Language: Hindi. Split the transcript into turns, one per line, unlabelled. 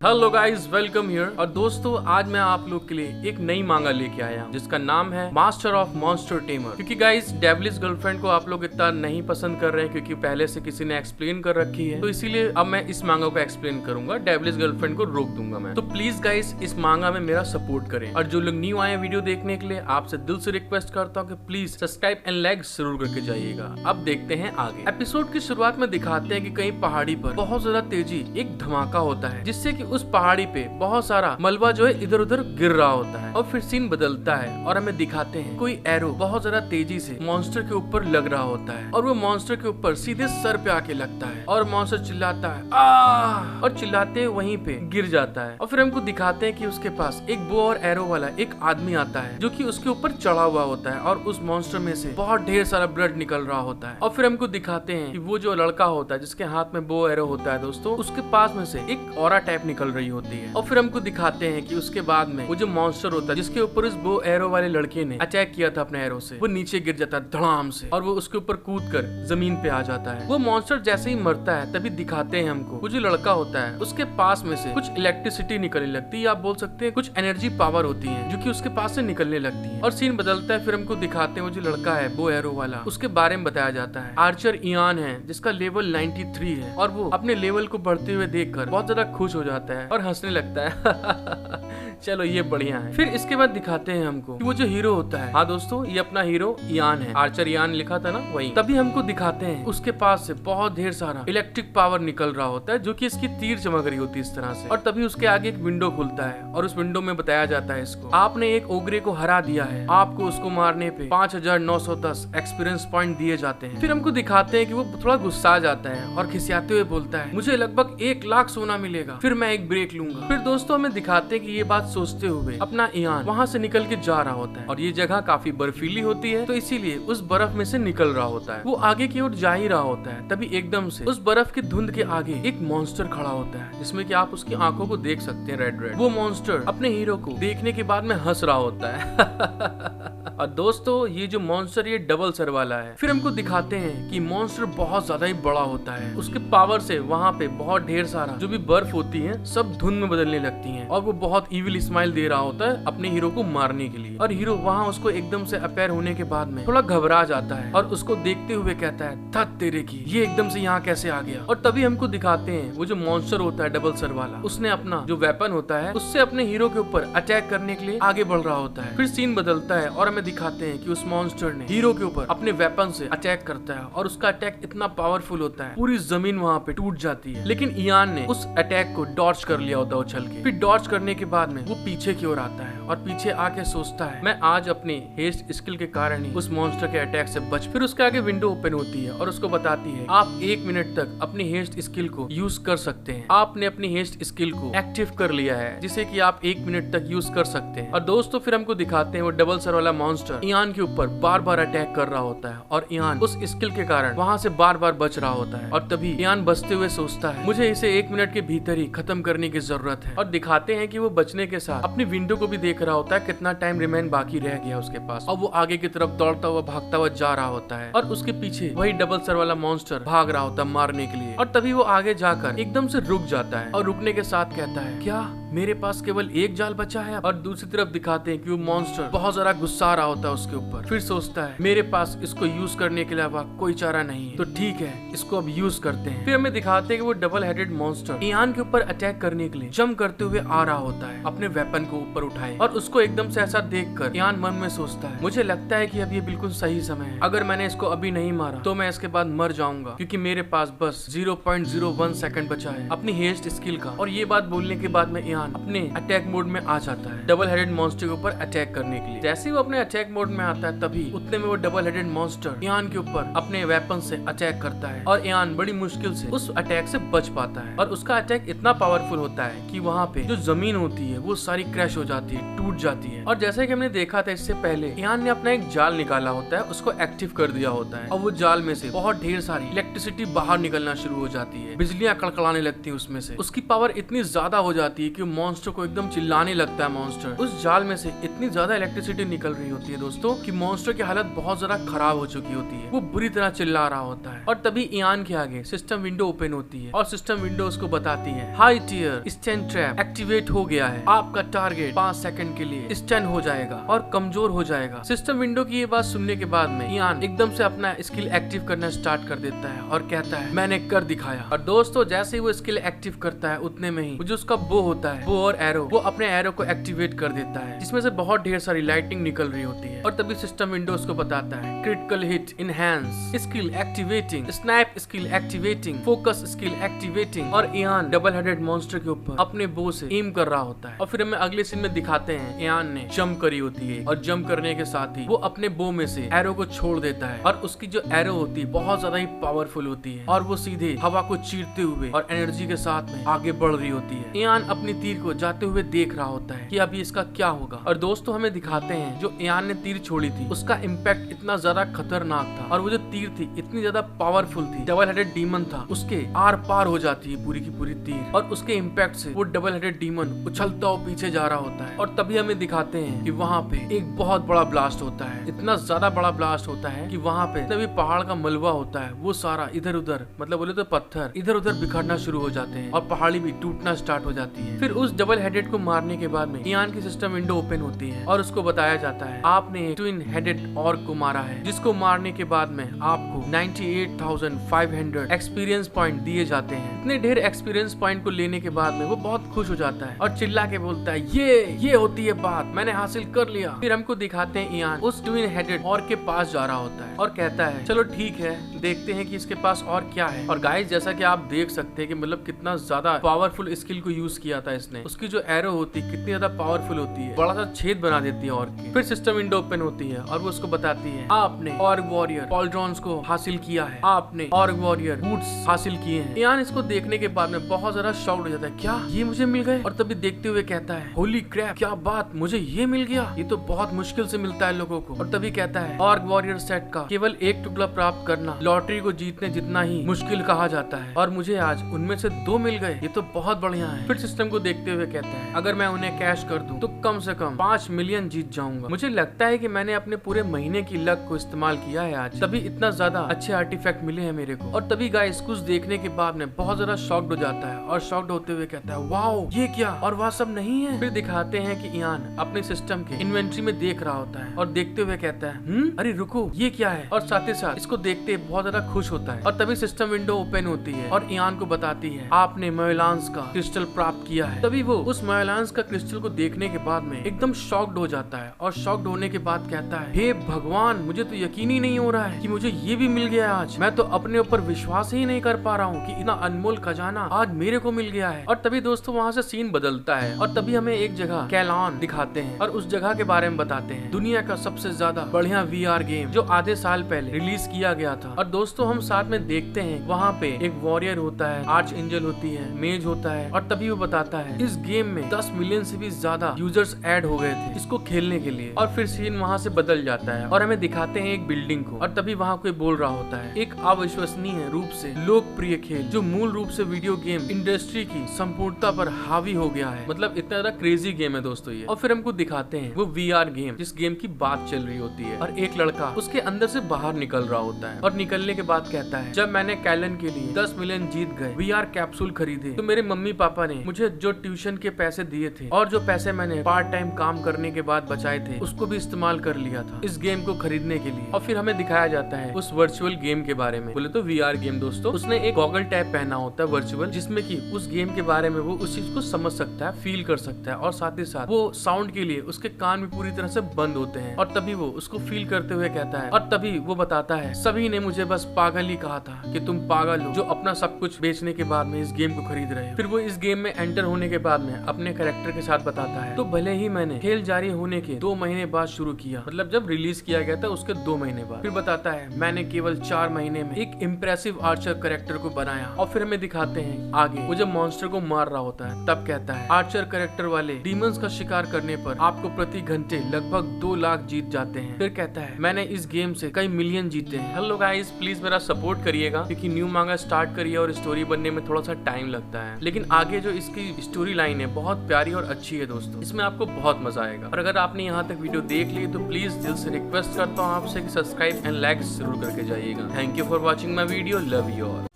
Hello guys, welcome here. और दोस्तों, आज मैं आप लोग के लिए एक नई मांगा लेके आया हूँ जिसका नाम है मास्टर ऑफ मॉन्स्टर टेमर। क्योंकि गाइस, डेविलिश गर्लफ्रेंड को आप लोग इतना नहीं पसंद कर रहे हैं क्योंकि पहले से किसी ने एक्सप्लेन कर रखी है, तो इसीलिए अब मैं इस मांगा को एक्सप्लेन करूंगा। डेविलिश गर्लफ्रेंड को रोक दूंगा मैं। तो प्लीज गाइस, इस मांगा में मेरा सपोर्ट करें। और जो लोग न्यू आए वीडियो देखने के लिए, आपसे दिल से रिक्वेस्ट करता हूँ कि प्लीज सब्सक्राइब एंड लाइक जरूर करके जाइएगा। अब देखते हैं आगे। एपिसोड की शुरुआत में दिखाते हैं कि कहीं पहाड़ी पर बहुत ज्यादा तेजी एक धमाका होता है, जिससे कि उस पहाड़ी पे बहुत सारा मलबा जो है इधर उधर गिर रहा होता है। और फिर सीन बदलता है और हमें दिखाते हैं कोई एरो बहुत ज्यादा तेजी से मॉन्स्टर के ऊपर लग रहा होता है और वो मॉन्स्टर के ऊपर सीधे सर पे आके लगता है और मॉन्स्टर चिल्लाता है आ, और चिल्लाते वहीं पे गिर जाता है। और फिर हमको दिखाते हैं कि उसके पास एक बो और एरो वाला एक आदमी आता है जो कि उसके ऊपर चढ़ा हुआ होता है और उस मॉन्स्टर में से बहुत ढेर सारा ब्लड निकल रहा होता है। और फिर हमको दिखाते हैं कि वो जो लड़का होता है जिसके हाथ में बो एरो होता है दोस्तों, उसके पास में से एक ऑरा टाइप निकल रही होती है। और फिर हमको दिखाते हैं कि उसके बाद में वो जो मॉन्स्टर होता है जिसके ऊपर उस बो एरो वाले लड़के ने अटैक किया था अपने एरो से, वो नीचे गिर जाता है धड़ाम से और वो उसके ऊपर कूद कर जमीन पे आ जाता है। वो मॉन्स्टर जैसे ही मरता है तभी दिखाते हैं हमको वो जो लड़का होता है उसके पास में से कुछ इलेक्ट्रिसिटी निकलने लगती है, आप बोल सकते हैं कुछ एनर्जी पावर होती है जो कि उसके पास से निकलने लगती है। और सीन बदलता है। फिर हमको दिखाते हैं वो जो लड़का है बो एरो वाला, उसके बारे में बताया जाता है आर्चर इयान है जिसका लेवल 93 है और वो अपने लेवल को बढ़ते हुए देखकर बहुत ज्यादा खुश हो जाता है और हंसने लगता है। चलो ये बढ़िया है। फिर इसके बाद दिखाते हैं हमको कि वो जो हीरो होता है, हाँ दोस्तों, ये अपना हीरो इयान है, आर्चर इयान लिखा था ना वही। तभी हमको दिखाते हैं उसके पास से बहुत ढेर सारा इलेक्ट्रिक पावर निकल रहा होता है जो कि इसकी तीर चमक रही होती है इस तरह से। और तभी उसके आगे एक विंडो खुलता है और उस विंडो में बताया जाता है इसको आपने एक ओग्रे को हरा दिया है, आपको उसको मारने पे 5910 एक्सपीरियंस पॉइंट दिए जाते हैं। फिर हमको दिखाते हैं कि वो थोड़ा गुस्सा आ जाता है और खिसियाते हुए बोलता है मुझे लगभग 1 लाख सोना मिलेगा, फिर मैं एक ब्रेक लूंगा। फिर दोस्तों हमें दिखाते हैं कि ये बात सोचते हुए अपना इयान वहाँ से निकल के जा रहा होता है और ये जगह काफी बर्फीली होती है तो इसीलिए उस बर्फ में से निकल रहा होता है। वो आगे की ओर जा ही रहा होता है तभी एकदम से उस बर्फ की धुंध के आगे एक मॉन्स्टर खड़ा होता है जिसमें कि आप उसकी आंखों को देख सकते हैं रेड रेड। वो मॉन्स्टर अपने हीरो को देखने के बाद में हंस रहा होता है। और दोस्तों ये जो मॉन्स्टर ये डबल सर वाला है। फिर हमको दिखाते हैं कि मॉन्स्टर बहुत ज्यादा ही बड़ा होता है, उसके पावर से वहाँ पे बहुत ढेर सारा जो भी बर्फ होती है सब धुंध में बदलने लगती है और वो बहुत इविल स्माइल दे रहा होता है अपने हीरो को मारने के लिए। और हीरो वहाँ उसको एकदम से अपीयर होने के बाद में थोड़ा घबरा जाता है और उसको देखते हुए कहता है थक तेरे की, ये एकदम से यहाँ कैसे आ गया। और तभी हमको दिखाते हैं वो जो मॉन्स्टर होता है डबल सर वाला, उसने अपना जो वेपन होता है उससे अपने हीरो के ऊपर अटैक करने के लिए आगे बढ़ रहा होता है। फिर सीन बदलता है और हमें दिखाते हैं कि उस मॉन्स्टर ने हीरो के ऊपर अपने वेपन से अटैक करता है और उसका अटैक इतना पावरफुल होता है पूरी जमीन वहाँ पे टूट जाती है। लेकिन इयान ने उस अटैक को डॉज कर लिया होता है उछल के। फिर डॉज करने के बाद में वो पीछे की ओर आता है और पीछे आके सोचता है मैं आज अपने हेस्ट स्किल के कारण ही उस मॉन्स्टर के अटैक से बच। फिर उसके आगे विंडो ओपन होती है और उसको बताती है आप 1 मिनट तक अपनी हेस्ट स्किल को यूज कर सकते हैं। आपने अपनी हेस्ट स्किल को एक्टिव कर लिया है जिसे कि आप 1 मिनट तक यूज कर सकते हैं। और दोस्तों फिर हमको दिखाते हैं वो डबल सर वाला मॉन्स्टर इयान के ऊपर बार बार अटैक कर रहा होता है और इयान उस स्किल के कारण वहाँ से बार बार बच रहा होता है। और तभी इयान बचते हुए सोचता है मुझे इसे 1 मिनट के भीतर ही खत्म करने की जरूरत है। और दिखाते हैं कि वो बचने के साथ अपनी विंडो को भी देख रहा होता है कितना टाइम रिमेन बाकी रह गया उसके पास और वो आगे की तरफ दौड़ता हुआ भागता हुआ जा रहा होता है और उसके पीछे वही डबल सर वाला मॉन्स्टर भाग रहा होता है मारने के लिए। और तभी वो आगे जाकर एकदम से रुक जाता है और रुकने के साथ कहता है क्या मेरे पास केवल 1 जाल बचा है। और दूसरी तरफ दिखाते हैं कि वो मॉन्स्टर बहुत ज्यादा गुस्सा आ रहा होता है उसके ऊपर। फिर सोचता है मेरे पास इसको यूज करने के अलावा कोई चारा नहीं है, तो ठीक है इसको अब यूज करते हैं। फिर हमें दिखाते हैं कि वो डबल हेडेड मॉन्स्टर इयान के ऊपर अटैक करने के लिए जंप करते हुए आ रहा होता है अपने वेपन को ऊपर उठाए। और उसको एकदम से ऐसा देखकर इयान मन में सोचता है मुझे लगता है कि अब ये बिल्कुल सही समय है, अगर मैंने इसको अभी नहीं मारा तो मैं इसके बाद मर जाऊंगा क्योंकि मेरे पास बस 0.01 सेकंड बचा है अपनी हेस्ट स्किल का। और ये बात बोलने के बाद में इयान अपने अटैक मोड में आ जाता है डबल हेडेड मॉन्स्टर के ऊपर अटैक करने के लिए। जैसे ही वो अपने अटैक मोड में आता है तभी उतने में वो डबल हेडेड मॉन्स्टर इयान के ऊपर अपने वेपन से अटैक करता है और इयान बड़ी मुश्किल से उस अटैक से बच पाता है। और उसका अटैक इतना पावरफुल होता है कि वहाँ पे जो जमीन होती है वो सारी क्रैश हो जाती है, टूट जाती है। और जैसे कि हमने देखा था इससे पहले इयान ने अपना एक जाल निकाला होता है, उसको एक्टिव कर दिया होता है और वो जाल में से बहुत ढेर सारी इलेक्ट्रिसिटी बाहर निकलना शुरू हो जाती है, बिजलियां कड़कड़ाने लगती है उसमें से। उसकी पावर इतनी ज्यादा हो जाती है कि मॉन्स्टर को एकदम चिल्लाने लगता है मॉन्स्टर। उस जाल में से इतनी ज्यादा इलेक्ट्रिसिटी निकल रही होती है दोस्तों कि मॉन्स्टर की हालत बहुत ज्यादा खराब हो चुकी होती है। वो बुरी तरह चिल्ला रहा होता है और तभी इयान के आगे सिस्टम विंडो ओपन होती है और सिस्टम विंडो उसको बताती है high tier stun trap activate हो गया है, आपका टारगेट 5 सेकंड के लिए स्टन हो जाएगा और कमजोर हो जाएगा। सिस्टम विंडो की ये बात सुनने के बाद में इयान एकदम से अपना स्किल एक्टिव करना स्टार्ट कर देता है और कहता है मैंने कर दिखाया। और दोस्तों जैसे ही वो स्किल एक्टिव करता है उतने में ही जो उसका बो होता है, बो और एरो, वो अपने एरो को एक्टिवेट कर देता है जिसमें से बहुत ढेर सारी लाइटिंग निकल रही होती है। और तभी सिस्टम विंडो उसको बताता है critical hit enhance, skill activating, snap skill activating, focus skill activating. और इयान डबल हेडेड मॉन्स्टर के ऊपर अपने बो से एम कर रहा होता है। और फिर हमें अगले सीन में दिखाते हैं इयान ने जंप करी होती है और जंप करने के साथ ही वो अपने बो में से एरो को छोड़ देता है और उसकी जो एरो होती है बहुत ज्यादा ही पावरफुल होती है और वो सीधे हवा को चीरते हुए और एनर्जी के साथ में आगे बढ़ रही होती है। इयान अपनी तीर को जाते हुए देख रहा होता है कि अभी इसका क्या होगा। और दोस्तों हमें दिखाते हैं जो इयान ने तीर छोड़ी थी उसका इम्पैक्ट इतना ज्यादा खतरनाक था और वो जो तीर थी इतनी ज्यादा पावरफुल थी, डबल हेडेड डीमन था, उसके आर पार हो जाती है पूरी की पूरी तीर और उसके इम्पैक्ट से वो डबल हेडेड डीमन उछलता हुआ पीछे जा रहा होता है। और तभी हमें दिखाते हैं कि वहाँ पे एक बहुत बड़ा ब्लास्ट होता है, इतना ज्यादा बड़ा ब्लास्ट होता है कि वहाँ पे तभी पहाड़ का मलबा होता है वो सारा इधर उधर, मतलब बोले तो पत्थर इधर उधर बिखरना शुरू हो जाते हैं और पहाड़ी भी टूटना स्टार्ट हो जाती है। फिर उस डबल हेडेड को मारने के बाद में इयान की सिस्टम विंडो ओपन होती है और उसको बताया जाता है आपने ट्विन हेडेड ऑर्क को मारा है जिसको मारने के बाद में आपको 98,500 एक्सपीरियंस पॉइंट दिए जाते हैं। इतने ढेर एक्सपीरियंस पॉइंट को लेने के बाद में वो बहुत खुश हो जाता है और चिल्ला के बोलता है ये होती है बात, मैंने हासिल कर लिया। फिर हमको दिखाते हैं इयान उस ट्विन हेडेड ऑर्क के पास जा रहा होता है और कहता है चलो ठीक है देखते हैं कि इसके पास और क्या है। और गाइस जैसा कि आप देख सकते हैं कि मतलब कितना ज्यादा पावरफुल स्किल को यूज किया था इसने। उसकी जो एरो होती है कितनी ज्यादा पावरफुल होती है, बड़ा सा छेद बना देती है ऑर्क की। फिर सिस्टम विंडो ओपन होती है और वो उसको बताती है आपने ऑर्क वॉरियर पॉल्ड्रॉन्स को हासिल किया है, आपने ऑर्क वॉरियर बूट्स हासिल किए हैं। इयान इसको देखने के बाद में बहुत ज्यादा शॉक्ड हो जाता है, क्या ये मुझे मिल गए? और तभी देखते हुए कहता है होली क्रैप, क्या बात, मुझे ये मिल गया, ये तो बहुत मुश्किल से मिलता है लोगों को। और तभी कहता है ऑर्क वॉरियर सेट का केवल एक टुकड़ा प्राप्त करना लॉटरी को जीतने जितना ही मुश्किल कहा जाता है और मुझे आज उनमें से 2 मिल गए, ये तो बहुत बढ़िया है। फिर सिस्टम को देखते हुए कहता है अगर मैं उन्हें कैश कर दूं तो कम से कम 5 मिलियन जीत जाऊंगा। मुझे लगता है कि मैंने अपने पूरे महीने की लक को इस्तेमाल किया है आज, तभी इतना ज्यादा अच्छे आर्टिफैक्ट मिले हैं मेरे को। और तभी गाइस कुछ देखने के बाद में बहुत ज्यादा शॉक्ड हो जाता है और शॉक्ड होते हुए कहता है वाओ ये क्या, और वह सब नहीं है। फिर दिखाते हैं कि इयान अपने सिस्टम के इन्वेंट्री में देख रहा होता है और देखते हुए कहता है अरे रुको ये क्या है, और साथ ही साथ इसको देखते बहुत ज्यादा खुश होता है। और तभी सिस्टम विंडो ओपन होती है और इयान को बताती है आपने मोयलांस का क्रिस्टल प्राप्त किया है। तभी वो उस मोयलांस का क्रिस्टल को देखने के बाद में एकदम शॉक्ड हो जाता है और शॉक्ड होने के बाद कहता है हे भगवान, मुझे तो यकीन ही नहीं हो रहा है कि मुझे ये भी मिल गया आज। मैं तो अपने ऊपर विश्वास ही नहीं कर पा रहा हूँ कि इतना अनमोल खजाना आज मेरे को मिल गया है। और तभी दोस्तों वहाँ से सीन बदलता है और तभी हमें एक जगह कैलान दिखाते हैं और उस जगह के बारे में बताते हैं दुनिया का सबसे ज्यादा बढ़िया VR गेम जो आधे साल पहले रिलीज किया गया था। और दोस्तों हम साथ में देखते हैं वहाँ पे एक वॉरियर होता है, आर्च एंजल होती है, मेज होता है। और तभी वो बताता है इस गेम में 10 मिलियन से भी ज्यादा यूजर्स ऐड हो गए थे इसको खेलने के लिए। और फिर सीन वहाँ से बदल जाता है और हमें दिखाते हैं एक बिल्डिंग को और तभी वहाँ कोई बोल रहा होता है एक अविश्वसनीय रूप से लोकप्रिय खेल जो मूल रूप से वीडियो गेम इंडस्ट्री की संपूर्णता पर हावी हो गया है, मतलब इतना ज्यादा क्रेजी गेम है दोस्तों ये। और फिर हमको दिखाते हैं वो VR गेम जिस गेम की बात चल रही होती है और एक लड़का उसके अंदर से बाहर निकल रहा होता है और निकलने के बाद कहता है जब मैंने कैलन के लिए 10 मिलियन जीत गए VR कैप्सूल खरीदे तो मेरे मम्मी पापा ने मुझे जो ट्यूशन के पैसे दिए थे और जो पैसे मैंने पार्ट टाइम काम करने के बाद बचाए थे उसको भी इस्तेमाल कर लिया था इस गेम को खरीदने के लिए। और फिर हमें दिखाया जाता है उस वर्चुअल गेम के बारे में, बोले तो VR गेम दोस्तों। उसने एक गॉगल टाइप पहना होता है वर्चुअल जिसमें कि उस गेम के बारे में वो उस चीज को समझ सकता है, फील कर सकता है और साथ ही साथ वो साउंड के लिए उसके कान भी पूरी तरह से बंद होते हैं। और तभी वो उसको फील करते हुए कहता है और तभी वो बताता है सभी ने मुझे बस पागल ही कहा था कि तुम पागल हो जो अपना सब कुछ बेचने के बाद में इस गेम को खरीद रहे हो। फिर वो इस गेम में एंटर होने के बाद में अपने कैरेक्टर के साथ बताता है तो भले ही मैंने खेल जारी होने के 2 महीने बाद शुरू किया, मतलब जब रिलीज किया गया था उसके 2 महीने बाद। फिर बताता है मैंने केवल 4 महीने में एक इम्प्रेसिव आर्चर कैरेक्टर को बनाया। और फिर हमें दिखाते हैं आगे वो जब मॉन्स्टर को मार रहा होता है तब कहता है आर्चर कैरेक्टर वाले डीमंस का शिकार करने पर आपको प्रति घंटे लगभग 2 लाख जीत जाते हैं। फिर कहता है मैंने इस गेम से कई मिलियन जीते हैं। हेलो गाइस, प्लीज मेरा सपोर्ट करिएगा क्योंकि न्यू मांगा स्टार्ट करिए और स्टोरी बनने में थोड़ा सा टाइम लगता है, लेकिन आगे जो इसकी स्टोरी लाइन है बहुत प्यारी और अच्छी है दोस्तों, इसमें आपको बहुत मजा आएगा। और अगर आपने यहाँ तक वीडियो देख ली तो प्लीज दिल से रिक्वेस्ट करता हूँ आपसे कि सब्सक्राइब एंड लाइक जरूर करके जाइएगा। Thank you for watching my video, love you all.